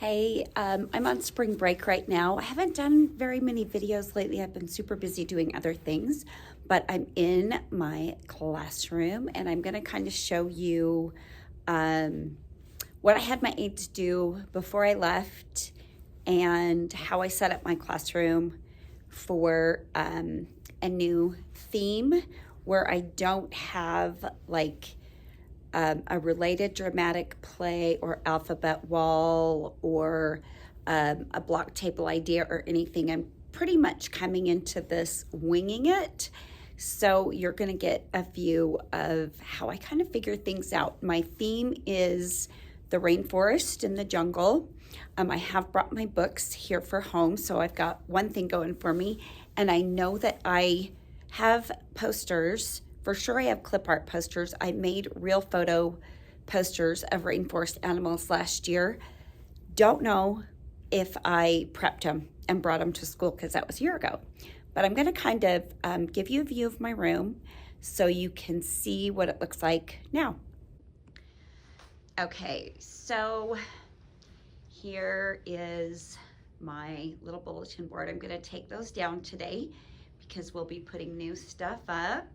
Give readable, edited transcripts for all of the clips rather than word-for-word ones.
Hey, I'm on spring break right now. I haven't done very many videos lately. I've been super busy doing other things, but I'm in my classroom and I'm going to kind of show you what I had my aides do before I left and how I set up my classroom for a new theme where I don't have like a related dramatic play or alphabet wall or a block table idea or anything. I'm pretty much coming into this winging it. So you're going to get a view of how I kind of figure things out. My theme is the rainforest and the jungle. I have brought my books here for home, so I've got one thing going for me. And I know that I have posters. For sure, I have clip art posters. I made real photo posters of rainforest animals last year. Don't know if I prepped them and brought them to school because that was a year ago. But I'm going to kind of give you a view of my room so you can see what it looks like now. Okay, so here is my little bulletin board. I'm going to take those down today because we'll be putting new stuff up.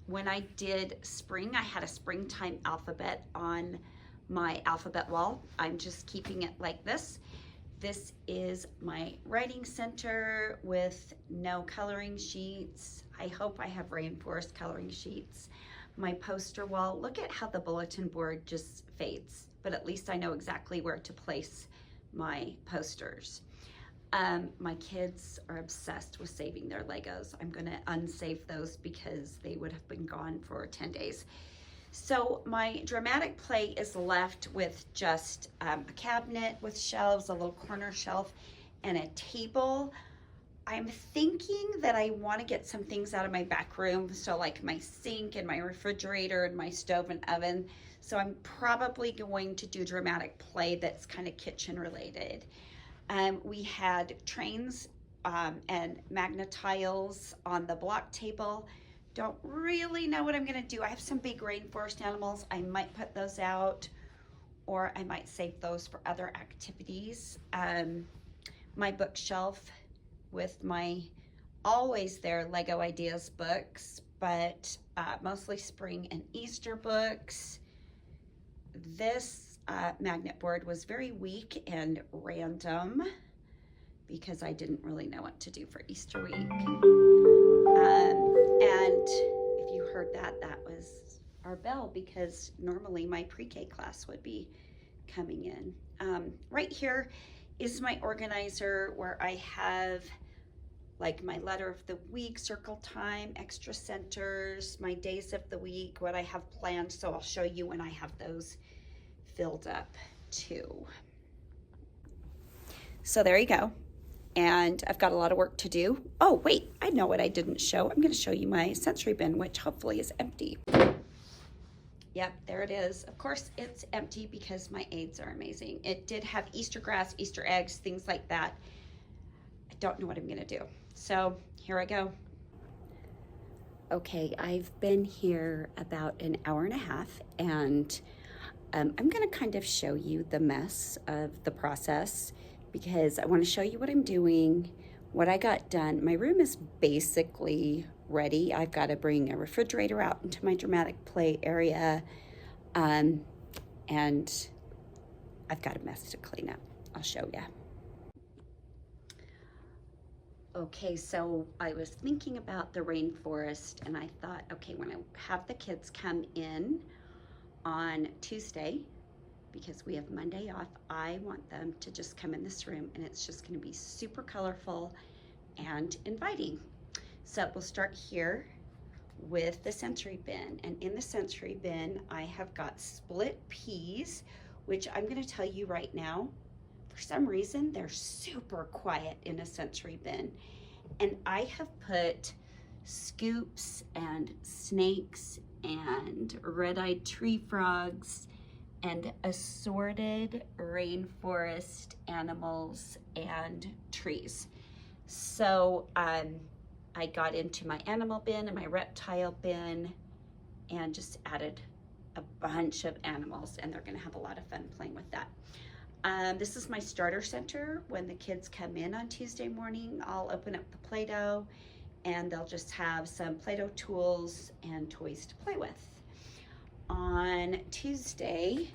When I did spring, I had a springtime alphabet on my alphabet wall. I'm just keeping it like this. This is my writing center with no coloring sheets. I hope I have rainforest coloring sheets. My poster wall, look at how the bulletin board just fades, but at least I know exactly where to place my posters. My kids are obsessed with saving their Legos. I'm gonna unsave those because they would have been gone for 10 days. So my dramatic play is left with just a cabinet with shelves, a little corner shelf, and a table. I'm thinking that I want to get some things out of my back room, so like my sink and my refrigerator and my stove and oven. So I'm probably going to do dramatic play that's kind of kitchen related. We had trains and magnetiles on the block table. Don't really know what I'm going to do. I have some big rainforest animals. I might put those out, or I might save those for other activities. My bookshelf with my always there Lego Ideas books, but mostly spring and Easter books. This magnet board was very weak and random because I didn't really know what to do for Easter week. And if you heard that, that was our bell because normally my pre-K class would be coming in. Right here is my organizer where I have like my letter of the week, circle time, extra centers, my days of the week, what I have planned. So I'll show you when I have those filled up too. So there you go. And I've got a lot of work to do. Oh, wait, I know what I didn't show. I'm going to show you my sensory bin, which hopefully is empty. Yep, there it is. Of course, it's empty because my aides are amazing. It did have Easter grass, Easter eggs, things like that. I don't know what I'm going to do. So here I go. Okay, I've been here about an hour and a half, and I'm going to kind of show you the mess of the process because I want to show you what I'm doing, what I got done. My room is basically ready. I've got to bring a refrigerator out into my dramatic play area, and I've got a mess to clean up. I'll show you. Okay, so I was thinking about the rainforest and I thought, okay, when I have the kids come in on Tuesday, because we have Monday off, I want them to just come in this room and it's just going to be super colorful and inviting. So we'll start here with the sensory bin, and in the sensory bin I have got split peas, which I'm going to tell you right now, for some reason they're super quiet in a sensory bin, and I have put scoops and snakes and red-eyed tree frogs and assorted rainforest animals and trees. So I got into my animal bin and my reptile bin and just added a bunch of animals, and they're gonna have a lot of fun playing with that. This is my starter center. When the kids come in on Tuesday morning, I'll open up the Play-Doh, and they'll just have some Play-Doh tools and toys to play with. On Tuesday,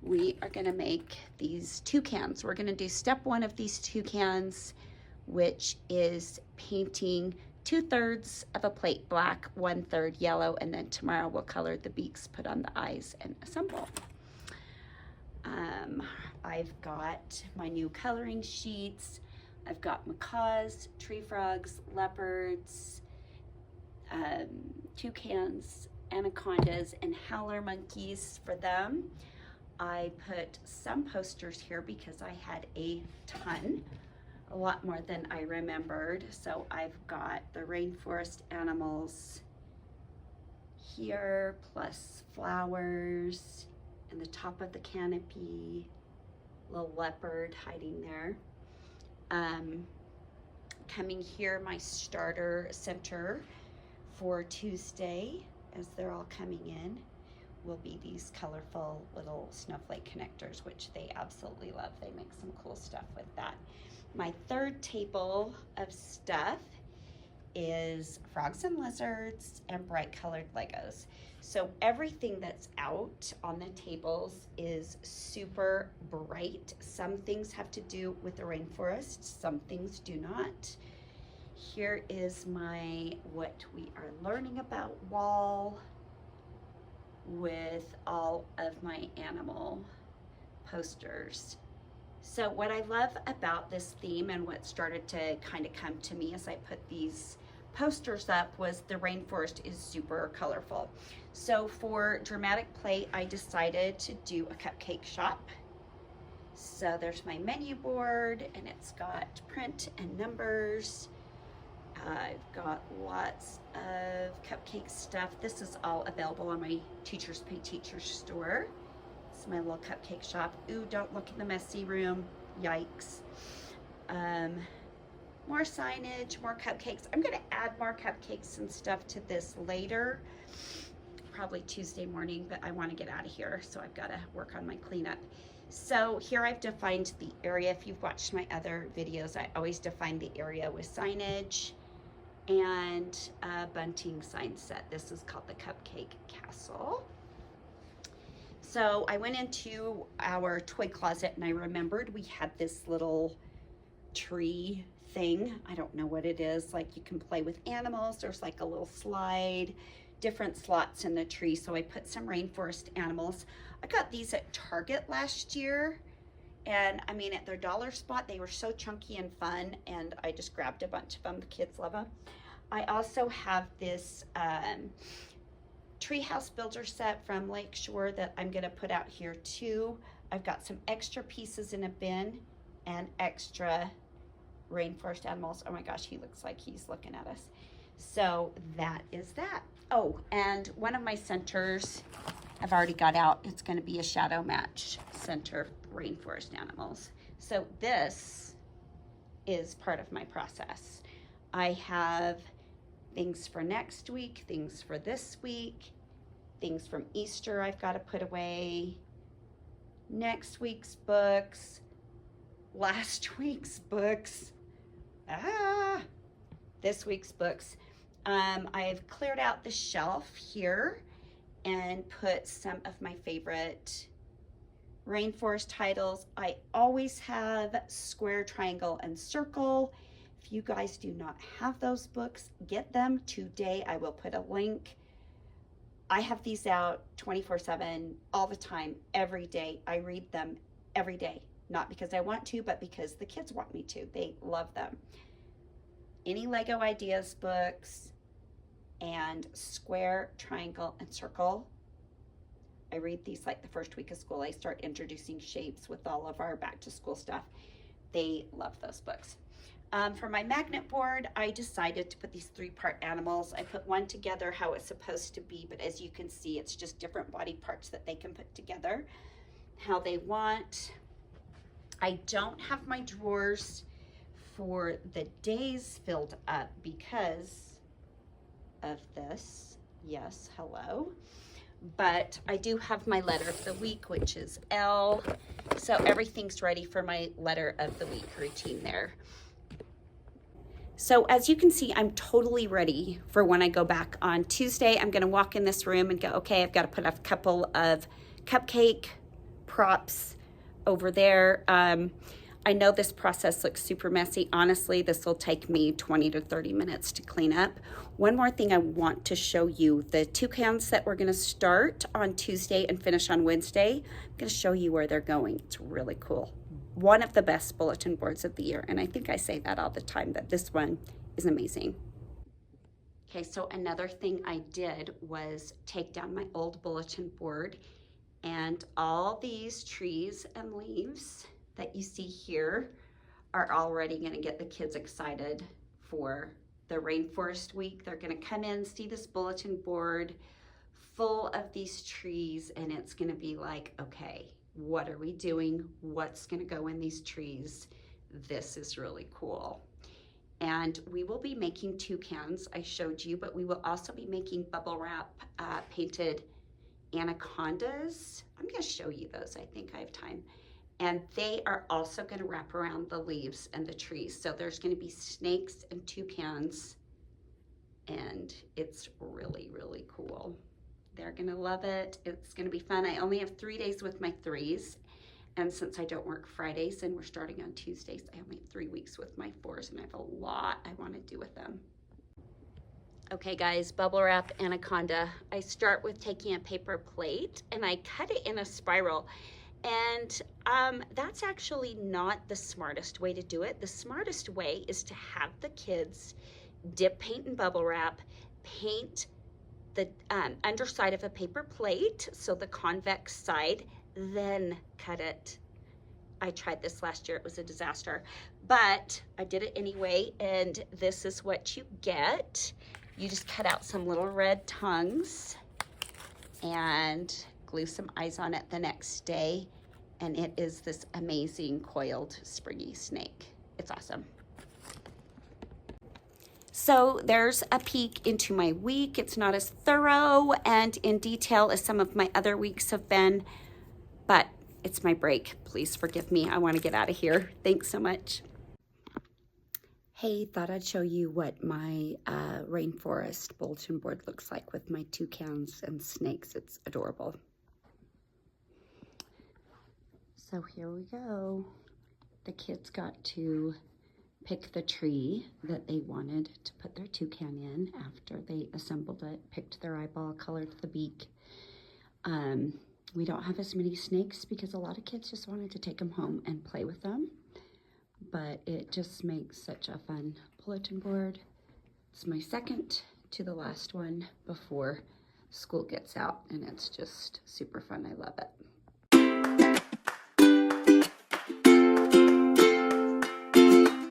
we are gonna make these toucans. We're gonna do step one of these toucans, which is painting 2/3 of a plate black, 1/3 yellow, and then tomorrow we'll color the beaks, put on the eyes, and assemble. I've got my new coloring sheets. I've got macaws, tree frogs, leopards, toucans, anacondas, and howler monkeys for them. I put some posters here because I had a ton, a lot more than I remembered. So I've got the rainforest animals here, plus flowers, and the top of the canopy, little leopard hiding there. Coming here, my starter center for Tuesday, as they're all coming in, will be these colorful little snowflake connectors, which they absolutely love. They make some cool stuff with that. My third table of stuff is frogs and lizards and bright colored Legos. So everything that's out on the tables is super bright. Some things have to do with the rainforest, some things do not. Here is my what we are learning about wall with all of my animal posters. So what I love about this theme and what started to kind of come to me as I put these posters up was the rainforest is super colorful. So for dramatic play, I decided to do a cupcake shop. So there's my menu board, and it's got print and numbers. I've got lots of cupcake stuff. This is all available on my Teachers Pay Teachers store. It's my little cupcake shop. Ooh, don't look in the messy room. Yikes. More signage, more cupcakes. I'm gonna add more cupcakes and stuff to this later, probably Tuesday morning, but I wanna get out of here, so I've gotta work on my cleanup. So here I've defined the area. If you've watched my other videos, I always define the area with signage and a bunting sign set. This is called the Cupcake Castle. So I went into our toy closet and I remembered we had this little tree thing. I don't know what it is. Like, you can play with animals. There's like a little slide, different slots in the tree. So I put some rainforest animals. I got these at Target last year. And I mean, at their dollar spot, they were so chunky and fun. And I just grabbed a bunch of them. The kids love them. I also have this treehouse builder set from Lakeshore that I'm gonna put out here too. I've got some extra pieces in a bin and extra rainforest animals. Oh my gosh, he looks like he's looking at us. So that is that. Oh, and one of my centers I've already got out. It's gonna be a shadow match center for rainforest animals. So this is part of my process. I have things for next week, things for this week, things from Easter I've got to put away, next week's books, last week's books, this week's books. I've cleared out the shelf here and put some of my favorite rainforest titles. I always have Square, Triangle, and Circle. If you guys do not have those books, get them today. I will put a link. I have these out 24/7 all the time, every day. I read them every day, not because I want to, but because the kids want me to. They love them. Any Lego Ideas books and Square, Triangle, and Circle. I read these like the first week of school. I start introducing shapes with all of our back to school stuff. They love those books. For my magnet board, I decided to put these 3-part animals. I put one together how it's supposed to be, but as you can see, it's just different body parts that they can put together how they want. I don't have my drawers for the days filled up because of this. Yes, hello. but I do have my letter of the week, which is L. So everything's ready for my letter of the week routine there. So as you can see, I'm totally ready for when I go back on Tuesday. I'm gonna walk in this room and go, okay, I've gotta put a couple of cupcake props over there. I know this process looks super messy. Honestly, this will take me 20 to 30 minutes to clean up. One more thing I want to show you, the toucans that we're gonna start on Tuesday and finish on Wednesday, I'm gonna show you where they're going. It's really cool. One of the best bulletin boards of the year, and I think I say that all the time, that this one is amazing. Okay, so another thing I did was take down my old bulletin board, and all these trees and leaves that you see here are already gonna get the kids excited for the Rainforest week. They're gonna come in, see this bulletin board full of these trees, and it's gonna be like, okay, what are we doing? What's gonna go in these trees? This is really cool. And we will be making toucans, I showed you, but we will also be making bubble wrap painted anacondas. I'm gonna show you those, I think I have time. And they are also gonna wrap around the leaves and the trees. So there's gonna be snakes and toucans, and it's really, really cool. They're gonna love it. It's gonna be fun. I only have 3 days with my 3s. And since I don't work Fridays and we're starting on Tuesdays, I only have 3 weeks with my 4s, and I have a lot I wanna do with them. Okay guys, bubble wrap anaconda. I start with taking a paper plate and I cut it in a spiral. And that's actually not the smartest way to do it. The smartest way is to have the kids dip paint in bubble wrap, paint the underside of a paper plate, so the convex side, then cut it. I tried this last year, it was a disaster, but I did it anyway, and this is what you get. You just cut out some little red tongues and glue some eyes on it the next day, and it is this amazing coiled springy snake. It's awesome. So there's a peek into my week. It's not as thorough and in detail as some of my other weeks have been, but it's my break. Please forgive me. I want to get out of here. Thanks so much. Hey, thought I'd show you what my Rainforest bulletin board looks like with my toucans and snakes. It's adorable. So here we go. The kids got to pick the tree that they wanted to put their toucan in after they assembled it, picked their eyeball, colored the beak. We don't have as many snakes because a lot of kids just wanted to take them home and play with them, but it just makes such a fun bulletin board. It's my second to the last one before school gets out, and it's just super fun. I love it.